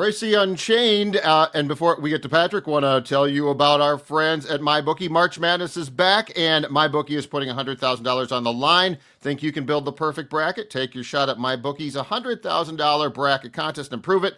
Royce Unchained. And before we get to Patrick, want to tell you about our friends at MyBookie. March Madness is back, and MyBookie is putting $100,000 on the line. Think you can build the perfect bracket? Take your shot at MyBookie's $100,000 bracket contest and prove it.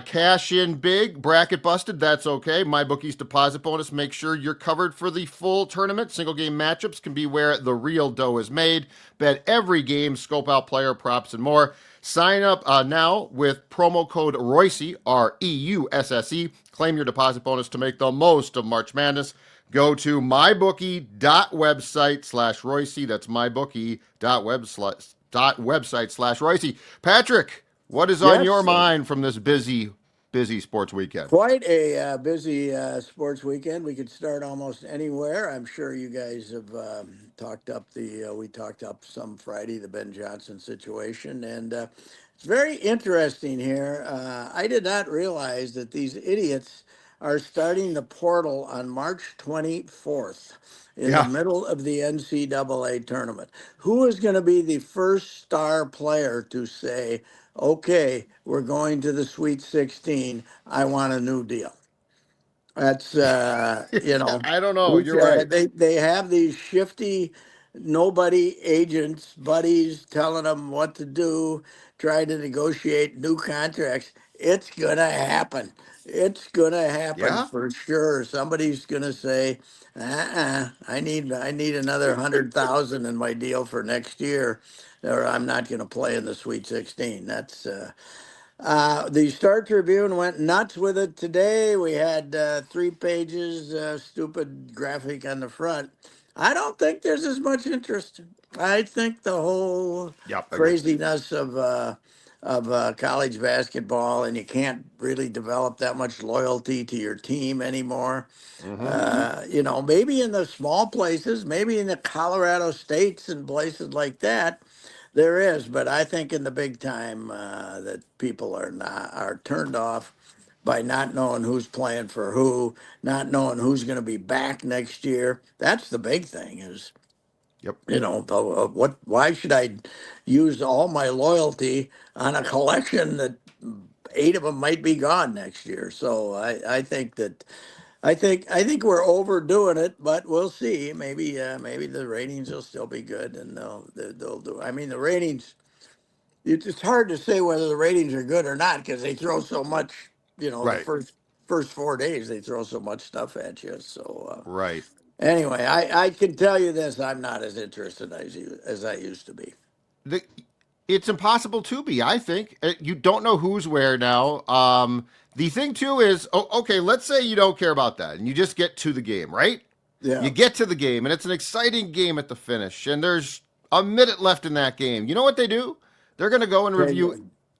Cash in big, bracket busted, that's okay. MyBookie's deposit bonus, make sure you're covered for the full tournament. Single game matchups can be where the real dough is made. Bet every game, scope out player props, and more. Sign up now with promo code REUSSE, REUSSE. Claim your deposit bonus to make the most of March Madness. Go to mybookie.website/Royce. That's mybookie.website/Royce. Patrick, what is on your Yes, mind from this busy sports weekend? quite a busy sports weekend. We could start almost anywhere. I'm sure you guys have talked up we talked up some Friday, the Ben Johnson situation. And it's very interesting here. I did not realize that these idiots are starting the portal on March 24th in the Yeah. middle of the NCAA tournament. Who is going to be the first star player to say, okay, we're going to the Sweet 16. I want a new deal. That's I don't know. You're right. they have these shifty nobody agents, buddies telling them what to do, trying to negotiate new contracts. It's gonna happen. It's gonna happen Yeah. for sure. Somebody's gonna say, I need another 100,000 in my deal for next year, or I'm not gonna play in the Sweet 16. That's the Star Tribune went nuts with it today. We had 3 pages, stupid graphic on the front. I don't think there's as much interest. I think the whole Yep. Agree. craziness of college basketball, and you can't really develop that much loyalty to your team anymore. Mm-hmm. Maybe in the small places, maybe in the Colorado states and places like that, there is, but I think in the big time that people are turned off by not knowing who's playing for who, not knowing who's going to be back next year. That's the big thing. Is Yep. what? Why should I use all my loyalty on a collection that 8 of them might be gone next year? So I think that I think we're overdoing it, but we'll see. Maybe the ratings will still be good, and they'll do. I mean, the ratings. It's hard to say whether the ratings are good or not because they throw so much. The Right. first 4 days they throw so much stuff at you. So Right. anyway, I can tell you this: I'm not as interested as I used to be. the It's impossible to be. I think you don't know who's where now. The thing too is, okay, let's say you don't care about that, and you just get to the game, right? You Yeah. get to the game, and it's an exciting game at the finish, and there's a minute left in that game. You know what they do? They're going to go and Okay. review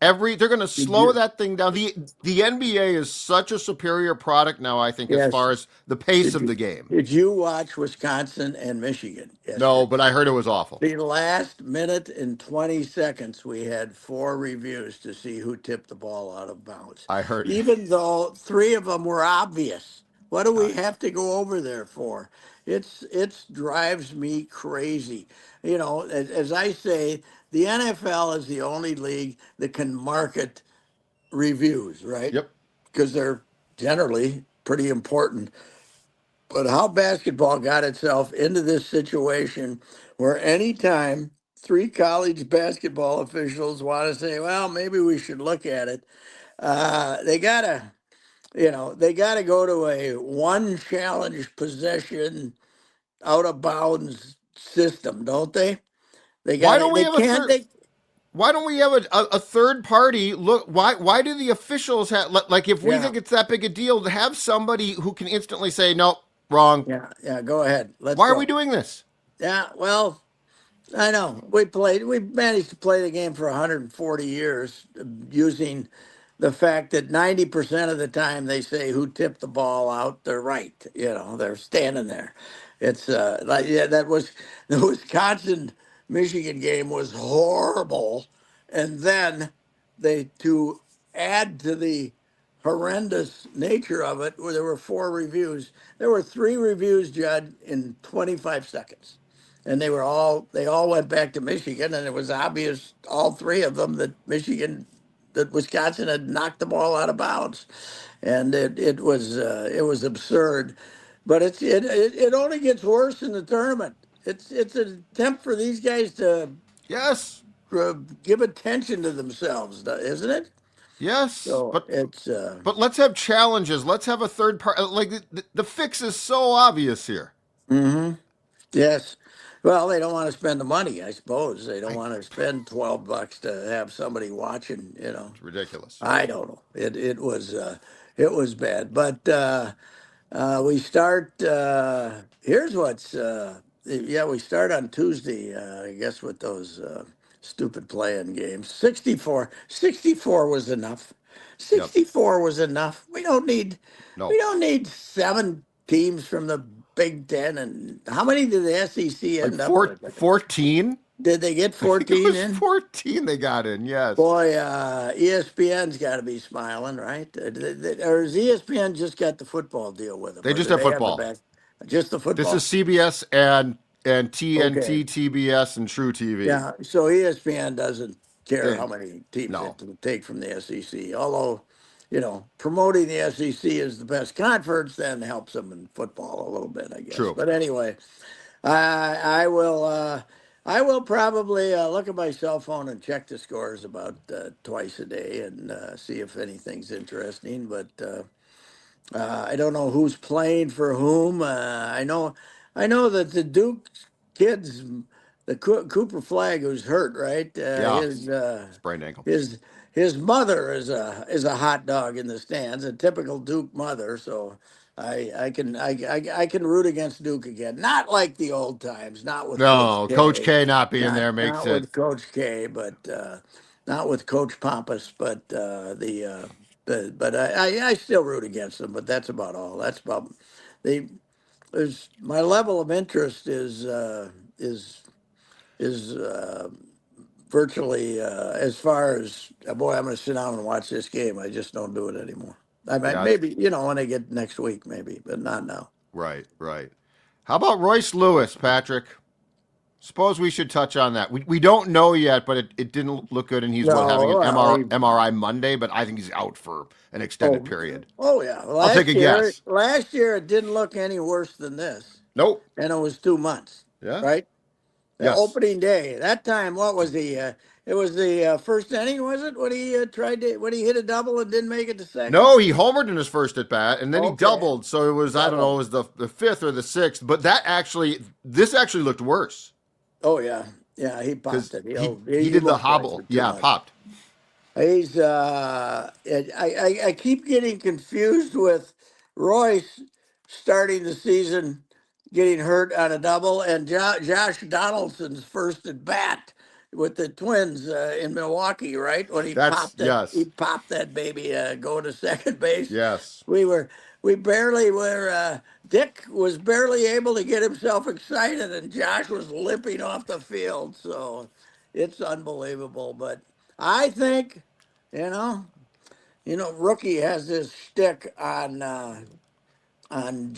every. They're going to Did slow you? that thing down. The NBA is such a superior product now. I think as Yes. far as the pace Did of you? the game. Did you watch Wisconsin and Michigan No, yesterday? but I heard it was awful. The last minute and 20 seconds, we had 4 reviews to see who tipped the ball out of bounds. I heard. Even though 3 of them were obvious. What do we I, have to go over there for? It's drives me crazy. As I say, the NFL is the only league that can market reviews, right? yep. Because they're generally pretty important. But how basketball got itself into this situation where anytime 3 college basketball officials want to say, well, maybe we should look at it, they gotta, they gotta go to a one challenge possession out of bounds system, don't they? They Why gotta, don't we they have a can't, third? they, Why don't we have a third party look? Why do the officials have, like, if we yeah, think it's that big a deal, to have somebody who can instantly say no, wrong? yeah, go ahead. Let's Why are we go. doing this? Yeah, well, I know. We managed to play the game for 140 years using the fact that 90% of the time they say who tipped the ball out, they're right. They're standing there. It's like, yeah, that was the Wisconsin Michigan game was horrible. And then to add to the horrendous nature of it, where there were 4 reviews, there were 3 reviews, Judd, in 25 seconds, and they all went back to Michigan, and it was obvious, all 3 of them, that Michigan that Wisconsin had knocked the ball out of bounds, and it was absurd. But it only gets worse in the tournament. It's an attempt for these guys to Yes, give attention to themselves, isn't it? yes, So it's but let's have challenges. Let's have a third part. Like the fix is so obvious here. hmm yes. Well, they don't want to spend the money, I suppose. They don't I, want to spend $12 to have somebody watching. it's ridiculous. I don't know. It was bad, but we start. Here's what's. Yeah, we start on Tuesday. I guess with those stupid playing games. 64 was enough. Yep. 64 was enough. We don't need. We No. don't need 7 teams from the Big Ten. And how many did the SEC Like end up with? 14. Did they get I think it 14 was in? 14 they got in. Yes. Boy, ESPN's got to be smiling, right? Or has ESPN just got the football deal with them, They or just do have they have the football. back? Just the This is football. CBS and Okay. TNT, TBS, and True TV. Yeah. So ESPN doesn't care how They many teams they no. take from the SEC. Although, promoting the SEC as the best conference then helps them in football a little bit, I guess. True. But anyway, I will. I will probably look at my cell phone and check the scores about twice a day and see if anything's interesting. But I don't know who's playing for whom. I know that the Duke kids, the Cooper Flag, who's hurt, right? Yeah. Sprained ankle. His his mother is a hot dog in the stands, a typical Duke mother. So I can root against Duke again. Not like the old times, not with Coach No, Coach K, K not being there makes not it. with Coach K, but not with Coach Pompous, but but I still root against them. But that's about all. That's about they. There's my level of interest is is virtually as far as boy, I'm going to sit down and watch this game. I just don't do it anymore. I might Yeah. maybe when I get next week, maybe, but not now. Right. Right. How about Royce Lewis, Patrick? Suppose we should touch on that. We don't know yet, but it didn't look good, and he's what No, having an well, MRI Monday, but I think he's out for an extended oh period. yeah. I'll take a guess. Last year it didn't look any worse than this, Nope. and it was 2 months, Yeah. right? The Yes. opening day. That time, what was the? It was the first inning, was it? When he when he hit a double and didn't make it to second. No, he homered in his first at bat, and then he Okay, doubled. So it was I don't know, double. it was the fifth or the sixth. But this actually looked worse Oh yeah, yeah. He popped because it. he He did the won't play for hobble. two Yeah, months. popped. He's I keep getting confused with Royce starting the season getting hurt on a double and Josh Donaldson's first at bat with the Twins in Milwaukee, right? When That's he yes, popped that baby going to second base. yes. We were we barely were Dick was barely able to get himself excited and Josh was limping off the field. So it's unbelievable, but I think you know, Rookie has this shtick on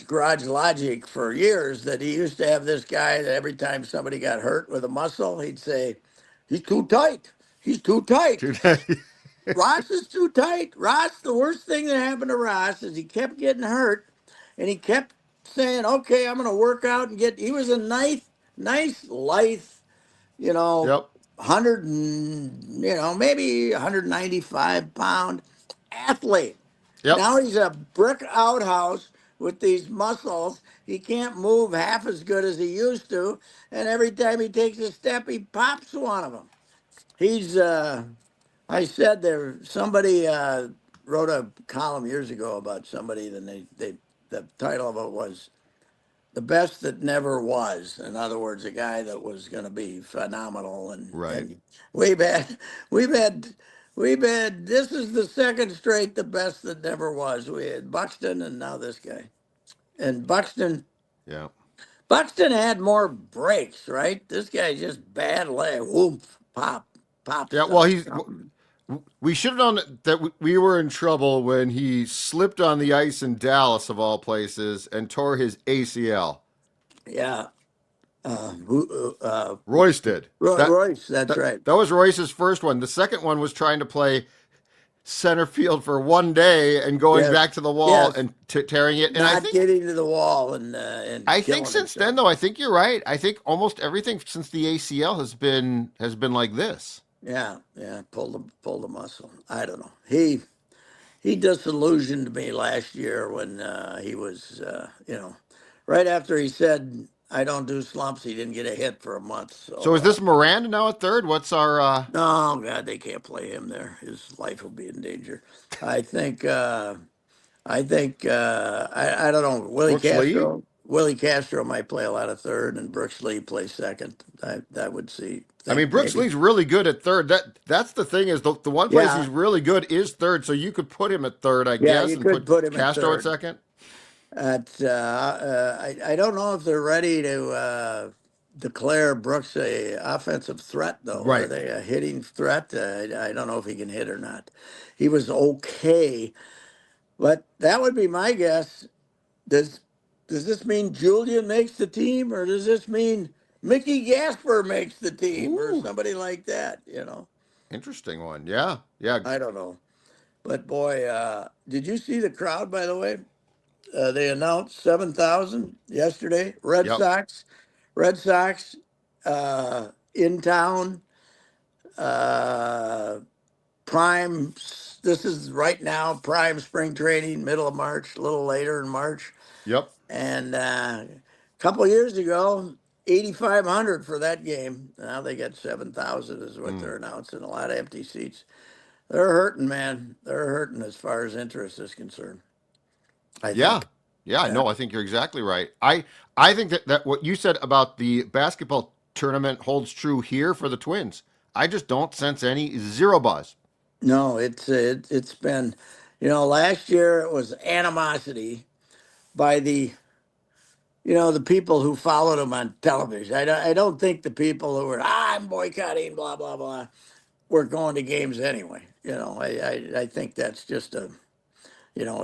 Garage Logic for years that he used to have this guy that every time somebody got hurt with a muscle, he'd say, "He's too tight. He's too tight. Ross is too tight. Ross, the worst thing that happened to Ross is he kept getting hurt, and he kept saying, "Okay, I'm going to work out and get." He was a nice, lithe, you know, Yep, 100 and, maybe 195-pound athlete. yep. Now he's a brick outhouse with these muscles. He can't move half as good as he used to. And every time he takes a step, he pops one of them. He's, I said somebody wrote a column years ago about somebody, and the title of it was the best that never was. In other words, a guy that was going to be phenomenal. Right. And we've had, we've had, we've had. This is the second straight the best that never was. We had Buxton and now this guy. And Yeah. Buxton had more breaks, right? This guy just bad leg, whoomph, pop Yeah. Well, something. we should have known that we were in trouble when he slipped on the ice in Dallas, of all places, and tore his ACL. Yeah. Who, Royce did. Royce, that's That right. that was Royce's first one. The second one was trying to play center field for one day and going back Yes, to the wall yes. and tearing it. And Not getting to the wall and I think killing since then himself. though, I think you're right. I think almost everything since the ACL has been like this. Yeah, yeah. Pulled the muscle. I don't know. He disillusioned me last year when he was, right after he said, I don't do slumps, he didn't get a hit for a month. So So, is this Miranda now at third? What's our no, God, they can't play him there. His life will be in danger. I think, I don't know, Brooks Lee? Willie Castro might play a lot of third and Brooks Lee play second. I would I think mean, Brooks maybe. Lee's really good at third. That's the thing is the one place Yeah, he's really good is third. So you could put him at third, I yeah, guess, you and could put put him at Castro at third. second. I don't know if they're ready to declare Brooks a offensive threat, though. Are Right. they a hitting threat? I don't know if he can hit or not. He was okay, but that would be my guess. Does does this mean Julian makes the team, or does this mean Mickey Gasper makes the team, or Ooh, somebody like that? You know, interesting one. Yeah, yeah. I don't know. But boy, did you see the crowd? By the way, they announced 7,000 yesterday. Yep, Red Sox in town. Uh, prime. This is right now. Prime spring training, middle of March, a little later in March. yep. And a couple years ago, 8,500 for that game. Now they got 7,000 is what Mm. they're announcing. A lot of empty seats. They're hurting, man. They're hurting as far as interest is concerned. I Yeah, think. yeah. Yeah. No, I think you're exactly right. I think that what you said about the basketball tournament holds true here for the Twins. I just don't sense any zero buzz. No, it's been, last year it was animosity by the people who followed him on television. I don't think the people who were I'm boycotting blah blah blah were going to games anyway. I think that's just a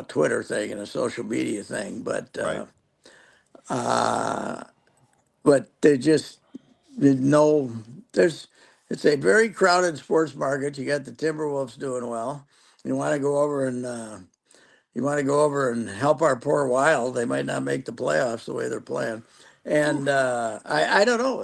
Twitter thing and a social media thing, Right. uh, but they just no. There's it's a very crowded sports market. You got the Timberwolves doing well. You want to go over and help our poor Wild. They might not make the playoffs the way they're playing. Whew. And I don't know.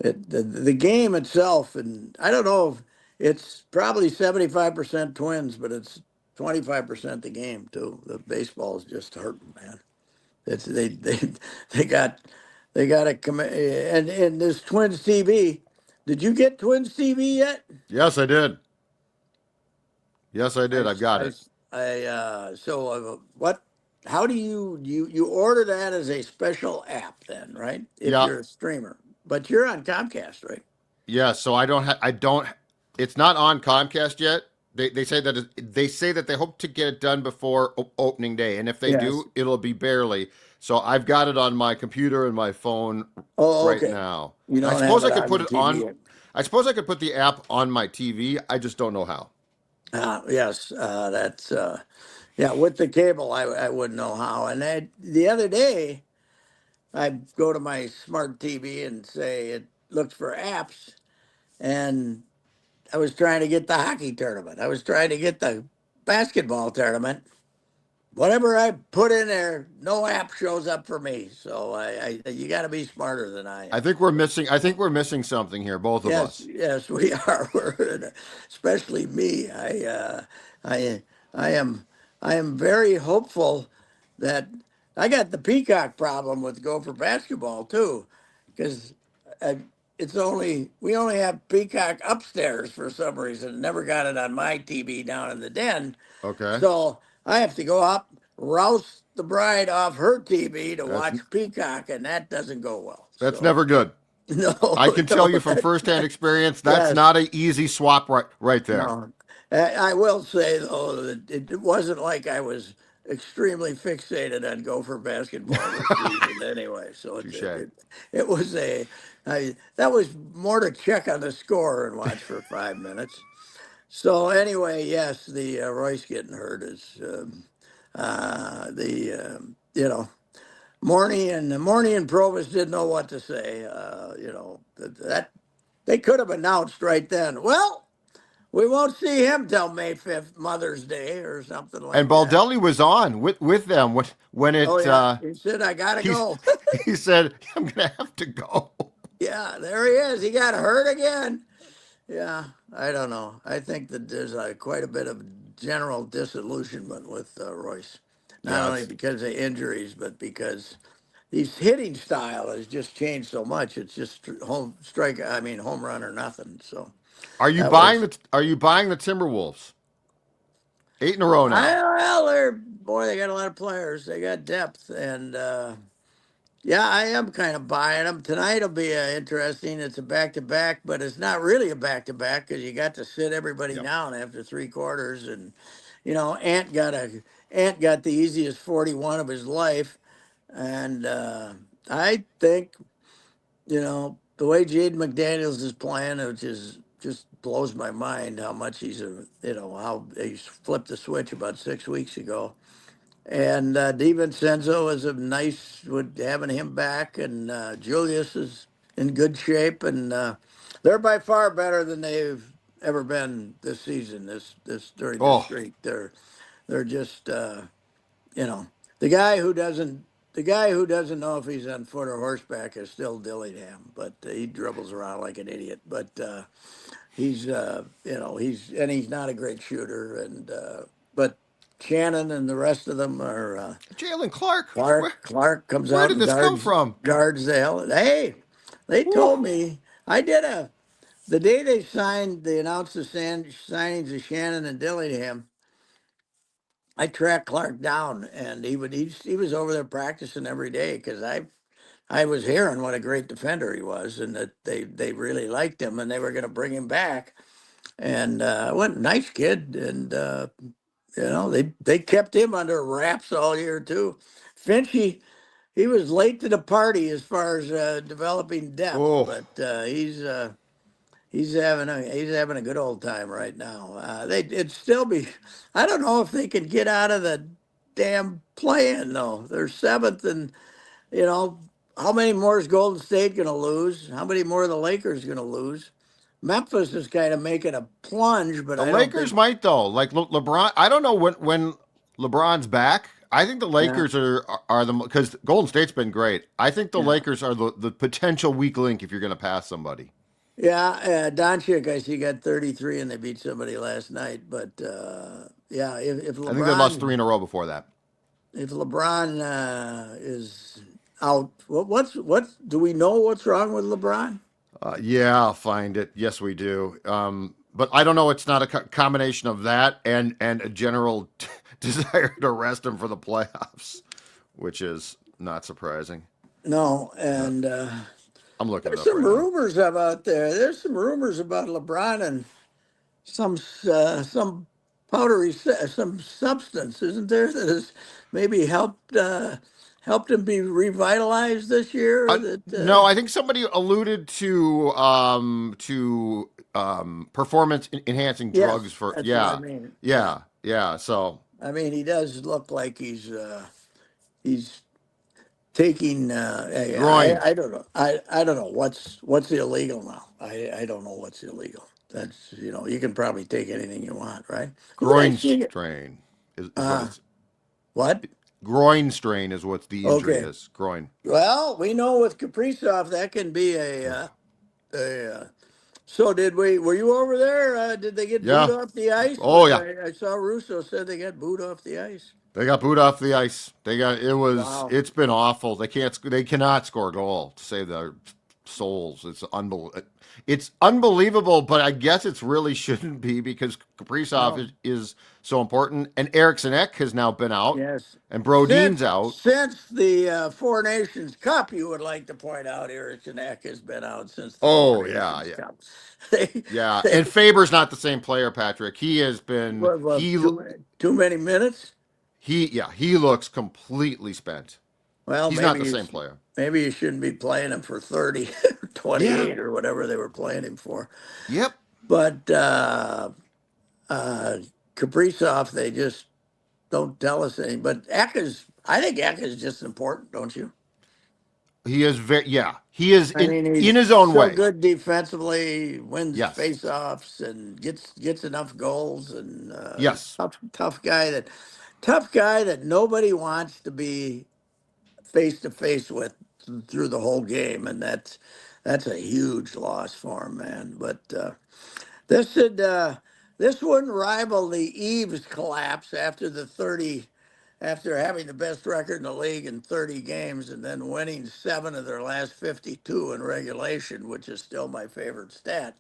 The game itself, and I don't know if it's probably 75% Twins, but it's 25% the game too. The baseball is just hurting, man. It's they got a and this Twins TV. Did you get Twins TV yet? Yes, I did. Yes, I I, did. I've s- got I, it. s- I, so what, how do you order that as a special app then, right? If Yeah, you're a streamer, but you're on Comcast, right? yeah. So I don't. I don't. It's not on Comcast yet. They say that they say that they hope to get it done before opening day, and if they Yes. do, it'll be barely. So I've got it on my computer and my phone Oh, right okay. now. You I don't have suppose I it could on put the it on. TV yet. I suppose I could put the app on my TV. I just don't know how. Yes, that's yeah. With the cable, I wouldn't know how. And the other day, I go to my smart TV and say it looks for apps, and I was trying to get the hockey tournament. I was trying to get the basketball tournament. Whatever I put in there, no app shows up for me. So you got to be smarter than I I am. think we're missing. I think we're missing something here, both of Yes, us. yes, we are. Especially me. I, I am, I am very hopeful that I got the peacock problem with Gopher basketball too, because we only have peacock upstairs for some reason. Never got it on my TV down in the den, Okay, so I have to go up, rouse the bride off her TV to that's watch peacock, and that doesn't go well. that's So never good. no, I can tell no, you from firsthand experience that's yes. not an easy swap right there. No, I will say though that it wasn't like I was extremely fixated on Gopher basketball this season anyway. So Touche. it was that was more to check on the score and watch for 5 minutes. So anyway, yes, the Royce getting hurt is the Morney and Provis didn't know what to say. That they could have announced right then. Well, we won't see him till May 5th, Mother's Day or something And like that. Baldelli was on with them when Oh it yeah, he said I gotta he go. he said I'm gonna have to go. Yeah, there he is. He got hurt again. Yeah, I don't know. I think that there's quite a bit of general disillusionment with Royce, not Yeah, only because of injuries, but because his hitting style has just changed so much. It's just home strike. I mean, home run or nothing. So that was. Are you buying the Timberwolves? 8 in a row I now. well, they're boy. They got a lot of players. They got depth, and yeah, I am kind of buying them. Tonight will be interesting. It's a back to back, but it's not really a back to back because you got to sit everybody Yep. down after three quarters, and Ant got the easiest 41 of his life, and I think the way Jade McDaniels is playing, which is just blows my mind how much how he's flipped the switch about 6 weeks ago. And DiVincenzo is a nice with having him back, and Julius is in good shape, and they're by far better than they've ever been this season. This during this Oh, streak, they're just you know the guy who doesn't the guy who doesn't know if he's on foot or horseback is still Dillingham, but he dribbles around like an idiot. But he's not a great shooter, and but Shannon and the rest of them are. Jalen Clark. Clark comes Where out did and this come guards from? guards the hell. Hey, they Whew. told me I did the day they announced the signings of Shannon and Dillingham. I tracked Clark down, and he was over there practicing every day because I was hearing what a great defender he was, and that they really liked him, and they were going to bring him back. And what nice kid, and they kept him under wraps all year too. Finchy, he was late to the party as far as developing depth, Oh, but he's having a good old time right now. It'd still be. I don't know if they can get out of the damn play-in though. They're seventh, and you know how many more is Golden State going to lose? How many more are the Lakers going to lose? Memphis is kind of making a plunge, but the I don't Lakers think. might though. Like LeBron, I don't know when LeBron's back. I think the Yeah, Lakers are the because Golden State's been great. I think the yeah, Lakers are the potential weak link if you're going to pass somebody. yeah. Doncic, I see, got 33, and they beat somebody last night. But yeah, I think they lost 3 in a row before that. if LeBron is out, what do we know what's wrong with LeBron? Yeah, I'll find it. Yes, we do. But I don't know. It's not a combination of that and a general desire to arrest him for the playoffs, which is not surprising. No, Uh, and I'm looking it there's up some right now. rumors about there. There's some rumors about LeBron and some some substance, isn't there, that has maybe helped him be revitalized this year? That No, I think somebody alluded to performance enhancing drugs yes, for that's what I yeah, mean. Yeah, yeah. So I mean he does look like he's taking groin, I don't know I don't know what's illegal now. I don't know what's illegal. That's you can probably take anything you want, right? Who would I groin see? strain is what Uh it's what? groin strain is what the injury Okay. is. Groin. Well, we know with Kaprizov that can be a so did we were you over there? Did they get booed Yeah. off the ice? Oh yeah. I saw Russo said they got booed off the ice. They got booed off the ice. Wow. It's been awful. They cannot score a goal to save their souls. It's unbelievable, but I guess it's really shouldn't be because Kaprizov No. is so important. And Eriksson Ek has now been out, Yes. and Brodeen's out. Since the Four Nations Cup, you would like to point out Eric Eck has been out since the Four Oh yeah, Nations yeah, Cup. they, yeah. they And Faber's not the same player, Patrick. He has been what, too many minutes. he looks completely spent. Well, He's not the same player. maybe you shouldn't be playing him for 30 or Yeah. 28 or whatever they were playing him for. Yep. But uh, Kaprizov, they just don't tell us anything. But I think Eck is just important, don't you? He is very, yeah. He is I mean, in he's his own so way. good defensively, wins Yes. faceoffs, and gets enough goals. And Yes. tough guy that nobody wants to be face to face with through the whole game, and that's a huge loss for him, man. But this should this wouldn't rival the Eves collapse after having the best record in the league in 30 games and then winning 7 of their last 52 in regulation, which is still my favorite stat.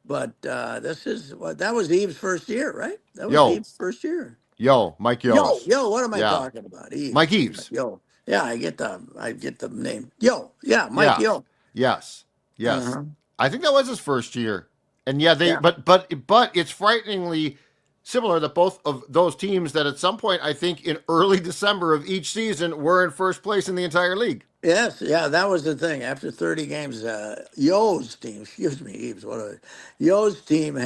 But this is what that was Eve's first year, right? That was Yo, Eve's first year. yo, Mike Yo, Yost. yo, what am I Yeah. talking about? Mike Eves. Eves. Yo. Yeah, I get the name. Yo, yeah, Mike Yeah. Yo. Yes. Yes. Uh-huh. I think that was his first year. And yeah, they Yeah. but it's frighteningly similar that both of those teams that at some point I think in early December of each season were in first place in the entire league. Yes, yeah, that was the thing. After 30 games, Yo's team, excuse me, Eves, Yo's team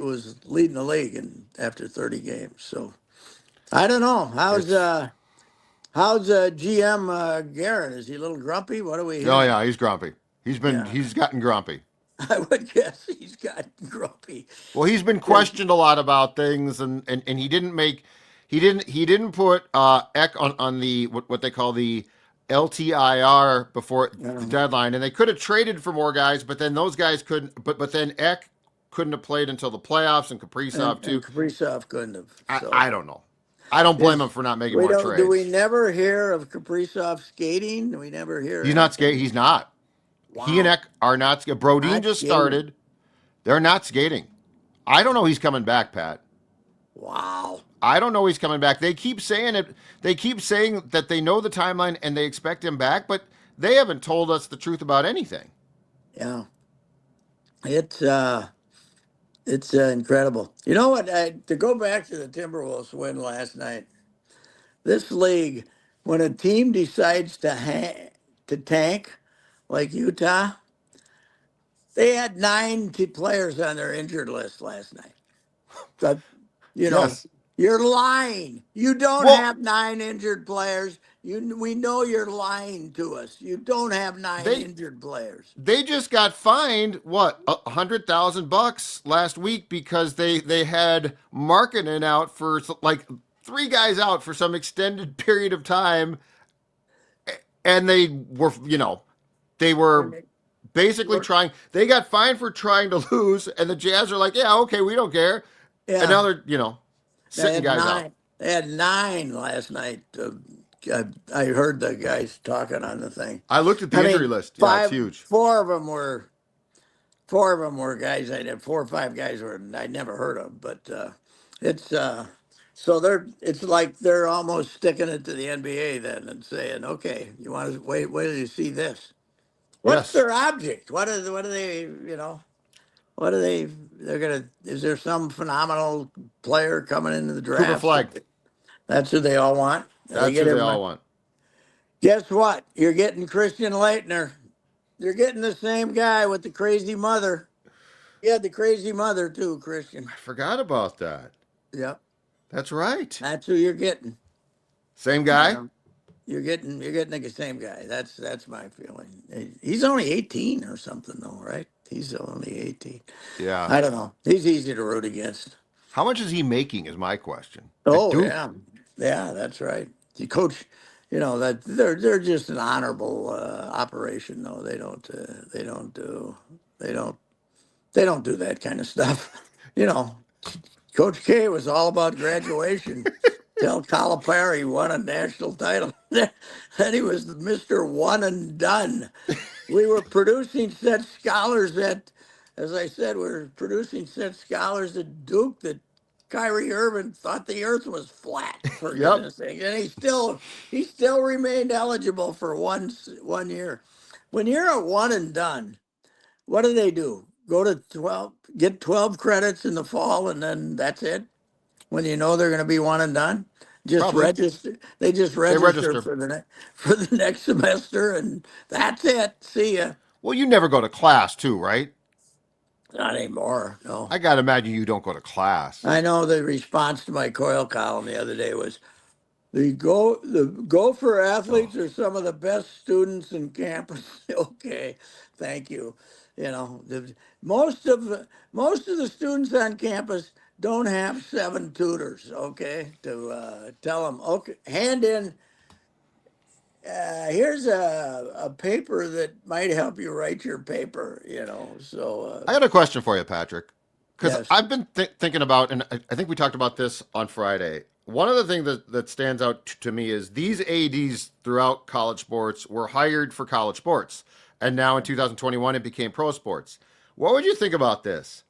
was leading the league and after 30 games. So I don't know. It's How's GM Garrett? Is he a little grumpy? What are we oh hearing? yeah, he's grumpy. Yeah, He's gotten grumpy. I would guess he's got grumpy. Well, he's been Yes. questioned a lot about things, and he didn't put Eck on the what they call the LTIR before the Um, deadline, and they could have traded for more guys, but then those guys couldn't. But then Eck couldn't have played until the playoffs, and and Kaprizov and too. Kaprizov couldn't have. I So don't know. I don't blame him is for not making we more don't do we trades. never hear of Kaprizov skating? We never hear He's not skating. anything. He's not. He and Wow, Eck are not. Brodeen not just skating. started. They're not skating. I don't know he's coming back, Pat. Wow. I don't know he's coming back. They keep saying it. They keep saying that they know the timeline and they expect him back, but they haven't told us the truth about anything. Yeah, it's uh, it's incredible. You know what? To go back to the Timberwolves win last night, this league, when a team decides to tank, like Utah, they had players on their injured list last night. But you know, Yes. you're lying. You don't Well, have 9 injured players. We know you're lying to us. You don't have nine they injured players. they just got fined what $100,000 last week because they had Markkinen out for like three guys out for some extended period of time, and they were they And were they basically were, trying. They got fined for trying to lose, and the Jazz are like, yeah, okay, we don't care, and now yeah. they're They sitting had guys out. nine. They had nine last night. I heard the guys talking on the thing. I looked at I the injury mean, list. Yeah, it's huge. four of them were guys I had 4 or 5 guys were I'd never heard of. But it's so it's like they're almost sticking it to the NBA then and saying, okay, you want to wait till you see this. What's Yes, their object? What are they? What are they? They're gonna. Is there some phenomenal player coming into the Cooper draft? Flag. That's who they all want. They That's get who they him. all want. Guess what? You're getting Christian Leitner. You're getting the same guy with the crazy mother. He had the crazy mother too, Christian. I forgot about that. Yep, That's right. that's who you're getting. Same guy. Yeah, you're getting the same guy. That's my feeling. He's only 18 or something though, right? He's only 18. Yeah. I don't know. He's easy to root against. How much is he making? Is my question. At Oh Duke. yeah, yeah, that's right. The coach, that they're just an honorable operation. Though they don't they don't do that kind of stuff. You know, Coach K was all about graduation. Till Calipari won a national title. Then he was Mr. One and Done. We were producing such scholars as I said, we were producing such scholars at Duke that Kyrie Irving thought the Earth was flat. For Yep. goodness sake, and he still remained eligible for one year. When you're a one and done, what do? Go to 12, get 12 credits in the fall, and then that's it. When you know they're going to be one and done, just Probably. register. They just They register register. for the next semester, and that's it. See ya. Well, you never go to class too, right? Not anymore. No. I gotta imagine you don't go to class. I know the response to my coil column the other day was, The Gopher athletes are some of the best students in campus. Okay, thank you. You know, most of the students on campus don't have 7 tutors. Okay, to tell them, okay, hand in. Here's a paper that might help you write your paper. You know, so I got a question for you, Patrick, because yes, I've been thinking about, and I think we talked about this on Friday. One of the things that stands out to me is these ADs throughout college sports were hired for college sports, and now in 2021 it became pro sports. What would you think about this?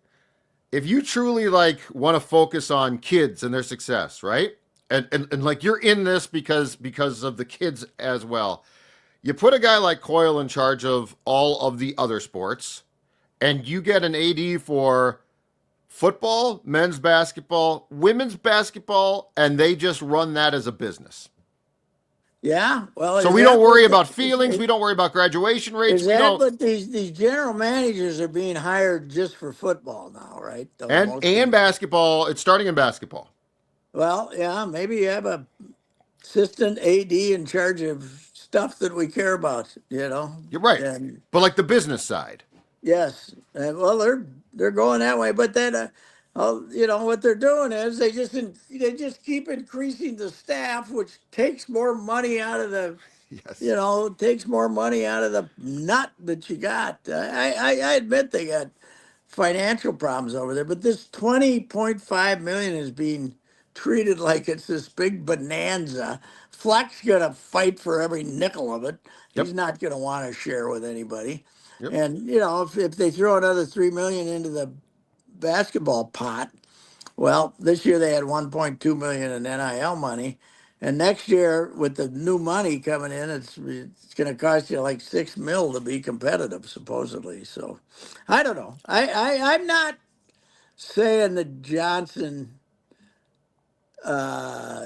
If you truly like want to focus on kids and their success, right? And like you're in this because of the kids as well. You put a guy like Coyle in charge of all of the other sports, and you get an AD for football, men's basketball, women's basketball, and they just run that as a business. yeah. Well, So is we don't that worry what about feelings. We don't worry about graduation rates. is We that don't, what these general managers are being hired just for football now, right? Though most of and them. basketball. It's starting in basketball. Well, yeah, maybe you have a assistant AD in charge of stuff that we care about, you know. You're right, And but like the business side. yes, well, they're going that way, but then, you know, what they're doing is they just keep increasing the staff, which takes more money out of the Yes. takes more money out of the nut that you got. I admit they got financial problems over there, but this 20.5 million is being treated like it's this big bonanza. Fleck's gonna fight for every nickel of it. He's Yep. not gonna want to share with anybody. Yep. And you know, if they throw another 3 million into the basketball pot, well, this year they had 1.2 million in NIL money, and next year with the new money coming in, it's going to cost you like 6 mil to be competitive, supposedly. So, I don't know. I'm not saying that Johnson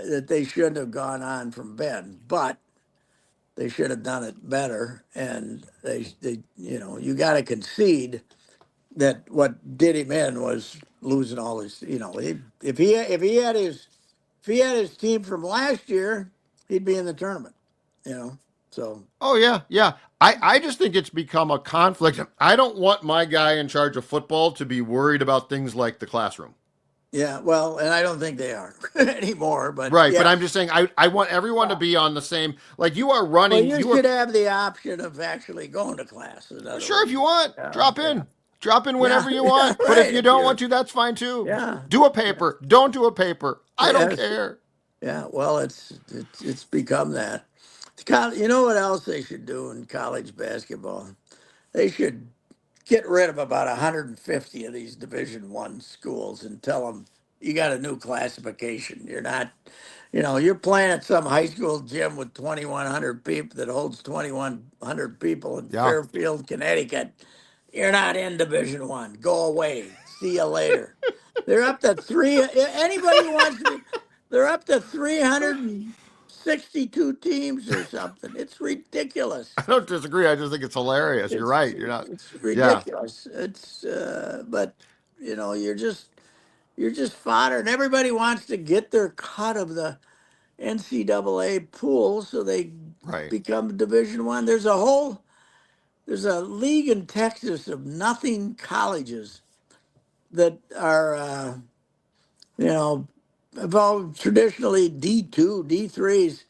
that they shouldn't have gone on from Ben, but they should have done it better. And they you know you got to concede that what did him in was losing all his. You know, if he had his team from last year, he'd be in the tournament. You know, so Oh yeah, yeah. I just think it's become a conflict. I don't want my guy in charge of football to be worried about things like the classroom. yeah. Well, and I don't think they are anymore. But Right, but I'm yes, just saying I want everyone to well, be on the same like you are well, running, you you are should have the option of actually going to class. In other sure if you words, want, yeah, drop yeah, in. Drop in yeah, whenever you yeah. want. But if Right. you If don't want you're, to, that's fine too. yeah, Do a yeah, paper. Don't do a paper. I don't yes, care. yeah. Well, it's become that. You know what else they should do in college basketball? They should get rid of about 150 of these Division I schools and tell them you got a new classification. You're not, you know, you're playing at some high school gym with 2,100 people that holds 2,100 people in Yeah. Fairfield, Connecticut. You're not in Division I. Go away. See you later. They're up to three. Anybody who wants to be, they're up to 362 teams or something. It's I ridiculous. don't disagree. I just think it's hilarious. You're right. You're not It's yeah. ridiculous. But you know, you're just fodder, and everybody wants to get their cut of the NCAA pool, so they Right. become Division I. There's a league in Texas of nothing colleges that are you know about traditionally D2, D3s.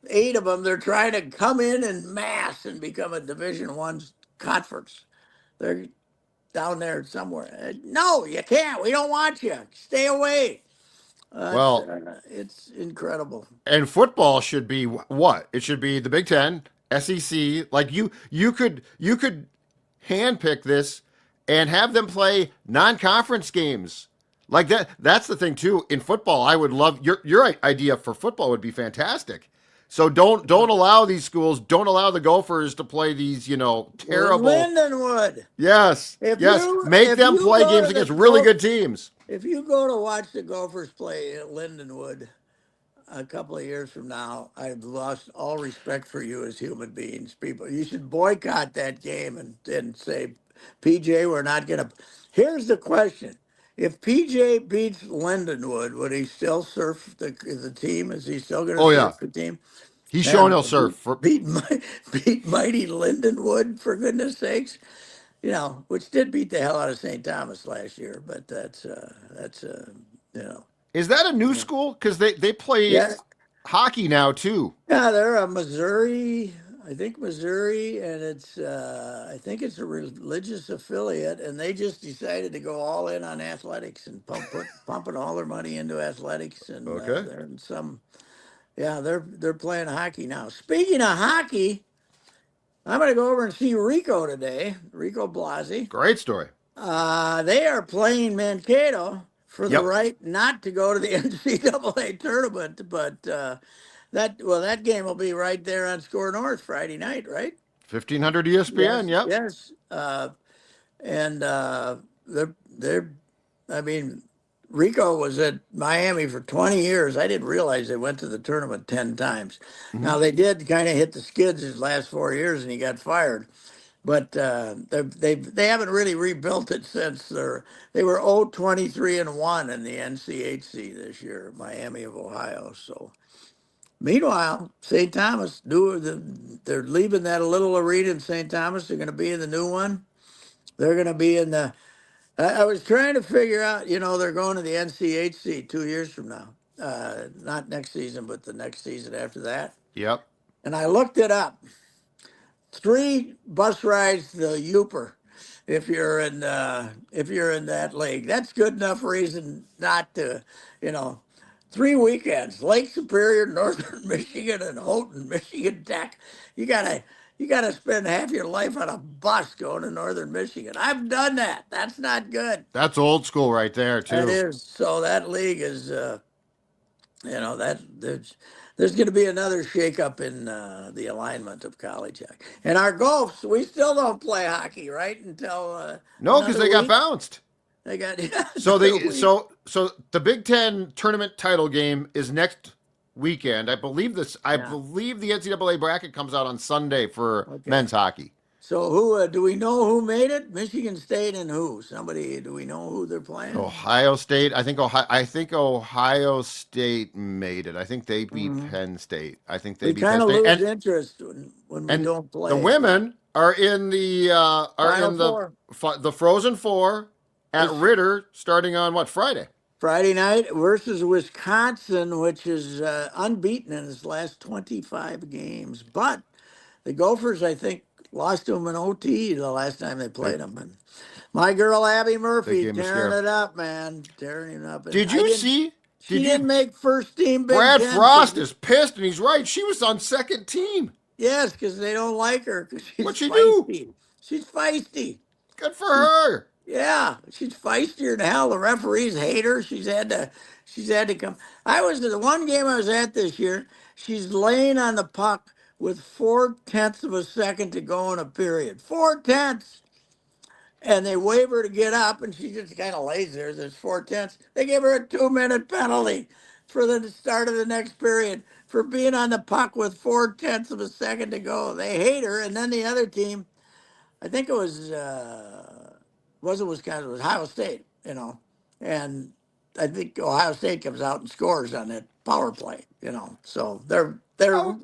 8 of them, they're trying to come in mass and become a Division I conference. They're down there somewhere. No, you can't. We don't want you. Stay away. Well, It's incredible. and football should be what? It should be the Big Ten, SEC. Like you could handpick this and have them play non-conference games. Like that. That's the thing too. In football, I would love your idea for football would be fantastic. So don't allow these schools. Don't allow the Gophers to play these terrible. Lindenwood. Yes, yes. Make If them you play go games to the against really go good teams. if you go to watch the Gophers play at Lindenwood a couple of years from now, I've lost all respect for you as human beings. People, you should boycott that game and say, PJ, we're not going to. Here's the question: If PJ beats Lindenwood, would he still surf the team? Is he still going to Oh yeah, surf the team? he's showing Man, he'll surf. beat mighty Lindenwood for goodness sakes. Which did beat the hell out of St. Thomas last year, but that's you know, Is that a new school? Because they play yeah, hockey now too. yeah, they're a Missouri, I think Missouri, and I think it's a religious affiliate, and they just decided to go all in on athletics and pumping all their money into athletics, and Okay, they're in some, yeah, they're playing hockey now. Speaking of hockey, I'm going to go over and see Rico today, Rico Blasi. great story. They are playing Mankato for the Yep, right not to go to the NCAA tournament, but that game will be right there on Score North Friday night, right? 1500 ESPN. Yes, Yep. yes. And they're I mean, Rico was at Miami for 20 years. I didn't realize they went to the tournament 10 times. Mm-hmm. Now they did kind of hit the skids his last 4 years, and he got fired. But they haven't really rebuilt it since they were 0-23-1 in the NCHC this year, Miami of Ohio. So meanwhile, St. Thomas they're leaving that little arena in St. Thomas. They're going to be in the new one. They're going to be in the. I was trying to figure out. They're going to the NCHC 2 years from now. Not next season, but the next season after that. Yep. And I looked it up. 3 bus rides to Uper if you're in that league. That's good enough reason not to, you know, 3 weekends, Lake Superior, Northern Michigan, and Houghton, Michigan Tech. You gotta you gotta spend half your life on a bus going to Northern Michigan. I've done that. That's not good. That's old school right there That too. is. So that league is that there's going to be another shakeup in the alignment of college hockey. And our Gulfs, we still don't play hockey, right? Until No, because another they got week. bounced. They got So another the week. so the Big Ten tournament title game is next weekend. I believe this. I Yeah. believe the NCAA bracket comes out on Sunday for Okay. men's hockey. So who do we know who made it? Michigan State and who? Somebody? Do we know who they're playing? Ohio State. I think Ohio State made it. I think they beat Mhm. Penn State. I think they We beat Penn kind of State. lose And interest when we and don't the play. women are in the Final Four. Frozen Four at This Ritter starting on what, Friday. Friday night versus Wisconsin, which is unbeaten in its last 25 games. But the Gophers, I think, lost to them in OT the last time they They played them. And my girl Abby they Murphy gave him a tearing scare. it up, man, tearing it up. And Did I you didn't. see? She Did didn't you? make first team Big Brad Ten because Frost is pissed, and he's right. She was on second team. yes, because they don't like her because she's What'd she do? feisty. She's feisty. Good for She's her. Yeah, she's feistier than hell. The referees hate her. She's had to come. I was at the one game I was at this year. She's laying on the puck with 4/10 of a second to go in a period. 4/10, and they wave her to get up, and she just kind of lays there. There's 4/10. They give her a 2-minute penalty for the start of the next period for being on the puck with 4/10 of a second to go. They hate her, and then the other team. I think it wasn't Wisconsin, it was Ohio State, and I think Ohio State comes out and scores on that power play. So they're Oh,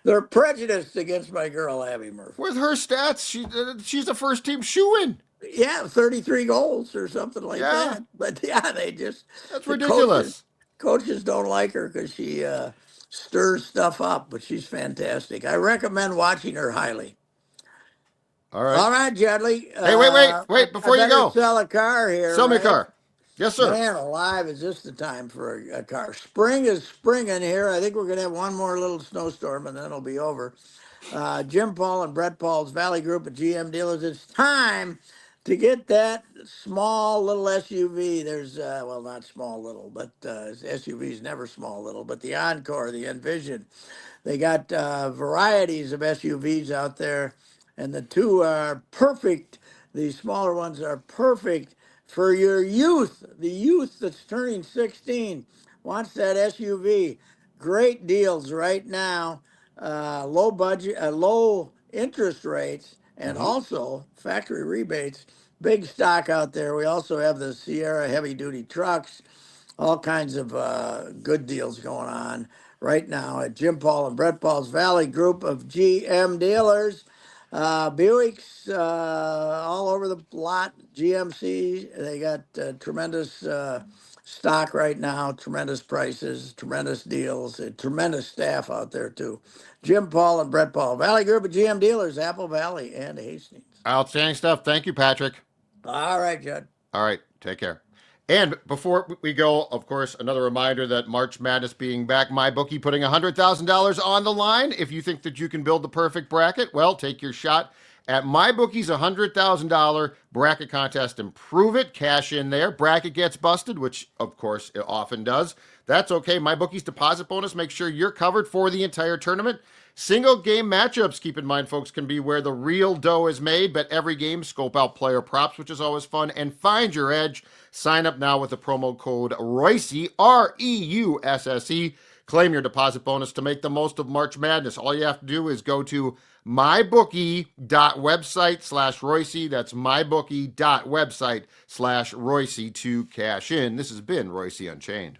they're prejudiced against my girl Abby Murphy. with her stats, she's a first team shoe in. Yeah, 33 goals or something like Yeah, that. But yeah, they just that's the coaches ridiculous. coaches don't like her because she stirs stuff up, but she's fantastic. I recommend watching her highly. All right. All right, Judley. Hey, wait, wait, I, wait! I Before you better go, sell a car here, sell me a right? car. Yes, sir. Man alive, is this the time for a car? Spring is springing here. I think we're going to have one more little snowstorm and then it'll be over. Jim Paul and Brett Paul's Valley Group of GM dealers. It's time to get that small little SUV. There's, well, not small little, but SUV is never small little, but the Encore, the Envision. They got varieties of SUVs out there, and the two are perfect. The smaller ones are perfect for your youth. The youth that's turning 16 wants that SUV. Great deals right now. Low budget, low interest rates, and Mm-hmm. also factory rebates. big stock out there. We also have the Sierra heavy duty trucks, all kinds of good deals going on right now at Jim Paul and Brett Paul's Valley Group of GM dealers. Buicks all over the lot. GMC, they got tremendous stock right now, tremendous prices, tremendous deals, tremendous staff out there too. Jim Paul and Brett Paul, Valley Group of GM dealers, Apple Valley and Hastings. Outstanding stuff. Thank you, Patrick. All right, Judd. All right, take care. And before we go, of course, another reminder that March Madness being back, MyBookie putting $100,000 on the line. If you think that you can build the perfect bracket, well, take your shot at MyBookie's $100,000 bracket contest and prove it. Cash in there. Bracket gets busted, which, of course, it often does. That's okay. MyBookie's deposit bonus makes sure you're covered for the entire tournament. Single game matchups, keep in mind, folks, can be where the real dough is made. Bet every game, scope out player props, which is always fun, and find your edge. Sign up now with the promo code REUSSE, REUSSE. Claim your deposit bonus to make the most of March Madness. All you have to do is go to mybookie.website/Royce. That's mybookie.website/Royce to cash in. This has been Royce Unchained.